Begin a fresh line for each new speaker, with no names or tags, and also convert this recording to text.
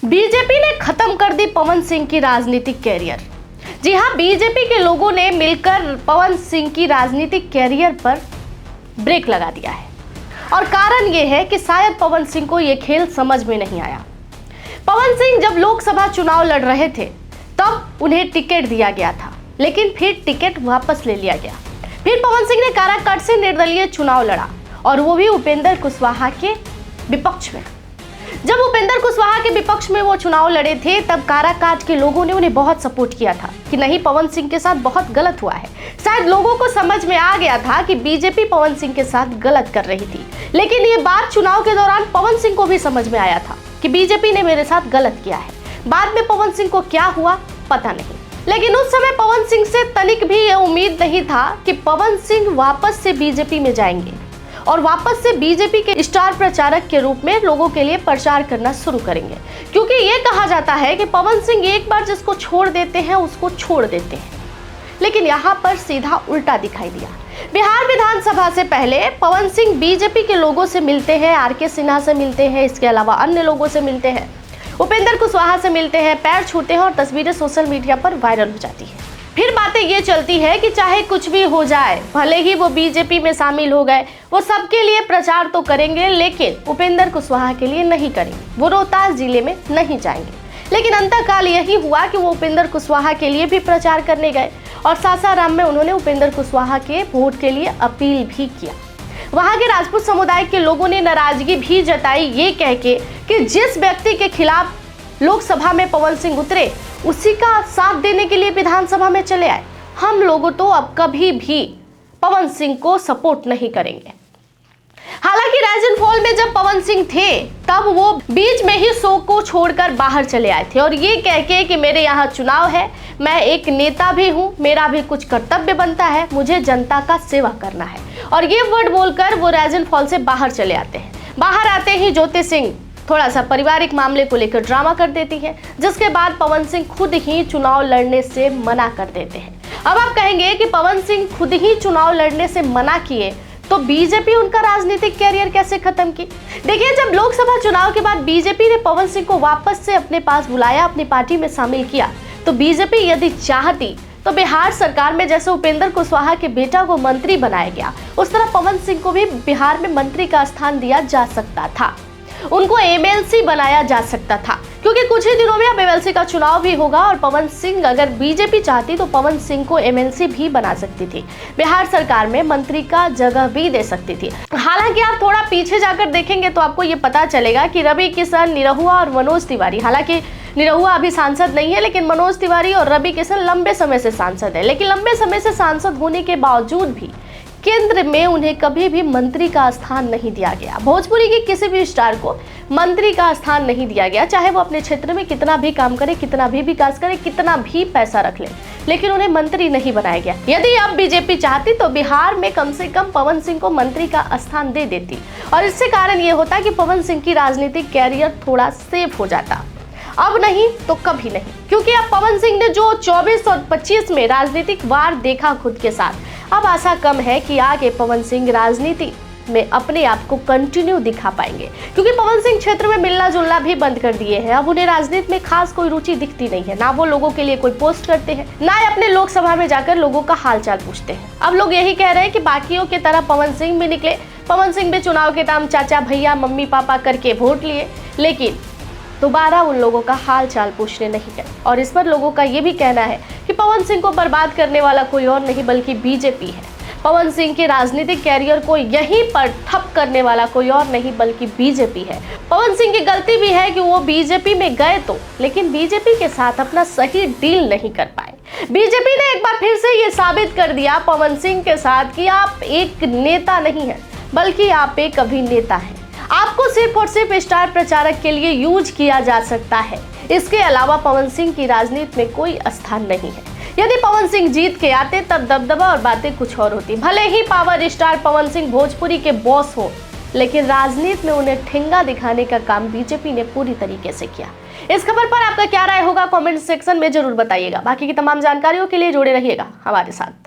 BJP ने खत्म कर दी पवन सिंह की राजनीतिक कैरियर। जी हां, बीजेपी के लोगों ने मिलकर पवन सिंह की राजनीतिक कैरियर पर ब्रेक लगा दिया है और कारण यह है कि शायद पवन सिंह को यह खेल समझ में नहीं आया। पवन सिंह जब लोकसभा चुनाव लड़ रहे थे तब उन्हें टिकट दिया गया था, लेकिन फिर टिकट वापस ले लिया गया। फिर पवन सिंह ने काराकाट से निर्दलीय चुनाव लड़ा और वो भी उपेंद्र कुशवाहा के विपक्ष में। जब उपेंद्र कुशवाहा के विपक्ष में वो चुनाव लड़े थे तब काराकाट के लोगों ने उन्हें बहुत सपोर्ट किया था कि नहीं, पवन सिंह के साथ बहुत गलत हुआ है। शायद लोगों को समझ में आ गया था कि बीजेपी पवन सिंह के साथ गलत कर रही थी, लेकिन ये बात चुनाव के दौरान पवन सिंह को भी समझ में आया था कि बीजेपी ने मेरे साथ गलत किया है। बाद में पवन सिंह को क्या हुआ पता नहीं, लेकिन उस समय पवन सिंह से तनिक भी ये उम्मीद नहीं था कि पवन सिंह वापस से बीजेपी में जाएंगे और वापस से बीजेपी के स्टार प्रचारक के रूप में लोगों के लिए प्रचार करना शुरू करेंगे, क्योंकि ये कहा जाता है कि पवन सिंह एक बार जिसको छोड़ देते हैं उसको छोड़ देते हैं। लेकिन यहाँ पर सीधा उल्टा दिखाई दिया। बिहार विधानसभा से पहले पवन सिंह बीजेपी के लोगों से मिलते हैं, आर.के. सिन्हा से मिलते हैं, इसके अलावा अन्य लोगों से मिलते हैं, उपेंद्र कुशवाहा से मिलते हैं, पैर छूते हैं और तस्वीरें सोशल मीडिया पर वायरल हो जाती है। फिर बातें ये चलती है कि चाहे कुछ भी हो जाए, भले ही वो बीजेपी में शामिल हो गए, वो सबके लिए प्रचार तो करेंगे, लेकिन उपेंद्र कुशवाहा के लिए नहीं करेंगे। वो रोहतास जिले में नहीं जाएंगे। लेकिन अंतकाल यही हुआ कि वो उपेंद्र कुशवाहा के लिए भी प्रचार करने गए और सासाराम में उन्होंने उपेंद्र कुशवाहा के वोट के लिए अपील भी किया। वहां के राजपूत समुदाय के लोगों ने नाराजगी भी जताई, ये कह के कि जिस व्यक्ति के खिलाफ लोकसभा में पवन सिंह उतरे उसी का साथ देने के लिए विधानसभा में चले आए। हम लोग तो अब कभी भी पवन सिंह को सपोर्ट नहीं करेंगे। हालांकि राइज एंड फॉल में जब पवन सिंह थे तब वो बीच में ही शो को छोड़कर बाहर चले आए थे और ये कह के कि मेरे यहाँ चुनाव है, मैं एक नेता भी हूँ, मेरा भी कुछ कर्तव्य बनता है, मुझे जनता का सेवा करना है, और ये वर्ड बोलकर वो राइज एंड फॉल से बाहर चले आते हैं। बाहर आते ही ज्योति सिंह थोड़ा सा पारिवारिक मामले को लेकर ड्रामा कर देती है, जिसके बाद पवन सिंह खुद ही चुनाव लड़ने से मना कर देते हैं। अब आप कहेंगे कि पवन सिंह खुद ही चुनाव लड़ने से मना किए तो बीजेपी उनका राजनीतिक कैरियर कैसे खत्म की? देखिए, जब लोकसभा चुनाव के बाद बीजेपी ने पवन सिंह को वापस से अपने पास बुलाया, अपनी पार्टी में शामिल किया, तो बीजेपी यदि चाहती तो बिहार सरकार में जैसे उपेंद्र कुशवाहा के बेटा को मंत्री बनाया गया, उस तरह पवन सिंह को भी बिहार में मंत्री का स्थान दिया जा सकता था, उनको एमएलसी बनाया जा सकता था, क्योंकि कुछ ही दिनों में अब एमएलसी का चुनाव भी होगा और पवन सिंह अगर बीजेपी चाहती तो पवन सिंह को एमएलसी भी बना सकती थी, बिहार सरकार में मंत्री का जगह भी दे सकती थी। हालांकि आप थोड़ा पीछे जाकर देखेंगे तो आपको ये पता चलेगा कि रवि किशन, निरहुआ और मनोज तिवारी, हालांकि निरहुआ अभी सांसद नहीं है, लेकिन मनोज तिवारी और रवि किशन लंबे समय से सांसद है, लेकिन लंबे समय से सांसद होने के बावजूद भी केंद्र में उन्हें कभी भी मंत्री का स्थान नहीं दिया गया। भोजपुरी के किसी भी स्टार को मंत्री का स्थान नहीं दिया गया, चाहे वो अपने क्षेत्र में कितना भी काम करे, कितना भी विकास करे, कितना भी पैसा रख ले, लेकिन उन्हें मंत्री नहीं बनाया गया। यदि अब बीजेपी चाहती तो बिहार में कम से कम पवन सिंह को मंत्री का स्थान दे देती और इससे कारण ये होता कि पवन सिंह की राजनीतिक कैरियर थोड़ा सेफ हो जाता। अब नहीं तो कभी नहीं, क्योंकि अब पवन सिंह ने जो 24 और 25 में राजनीतिक वार देखा खुद के साथ, अब आशा कम है कि आगे पवन सिंह राजनीति में अपने आप को कंटिन्यू दिखा पाएंगे, क्योंकि पवन सिंह क्षेत्र में मिलना जुलना भी बंद कर दिए हैं। अब उन्हें राजनीति में खास कोई रुचि दिखती नहीं है, ना वो लोगों के लिए कोई पोस्ट करते हैं, ना अपने लोकसभा में जाकर लोगों का हालचाल पूछते हैं। अब लोग यही कह रहे हैं कि बाकियों की तरह पवन सिंह भी निकले, पवन सिंह भी चुनाव के टाइम चाचा भैया मम्मी पापा करके वोट लिए, लेकिन दोबारा उन लोगों का हाल चाल पूछने नहीं गए। और इस पर लोगों का ये भी कहना है कि पवन सिंह को बर्बाद करने वाला कोई और नहीं बल्कि बीजेपी है। पवन सिंह के राजनीतिक कैरियर को यहीं पर ठप करने वाला कोई और नहीं बल्कि बीजेपी है। पवन सिंह की गलती भी है कि वो बीजेपी में गए तो, लेकिन बीजेपी के साथ अपना सही डील नहीं कर पाए। बीजेपी ने एक बार फिर से ये साबित कर दिया पवन सिंह के साथ कि आप एक नेता नहीं है बल्कि आप एक अभिनेता हैं। आपको सिर्फ और सिर्फ स्टार प्रचारक के लिए यूज किया जा सकता है, इसके अलावा पवन सिंह की राजनीति में कोई स्थान नहीं है। यदि पवन सिंह जीत के आते तब दबदबा और बातें कुछ और होती। भले ही पावर स्टार पवन सिंह भोजपुरी के बॉस हो, लेकिन राजनीति में उन्हें ठेंगा दिखाने का काम बीजेपी ने पूरी तरीके से किया। इस खबर पर आपका क्या राय होगा कमेंट सेक्शन में जरूर बताइएगा। बाकी की तमाम जानकारियों के लिए जुड़े रहिएगा हमारे साथ।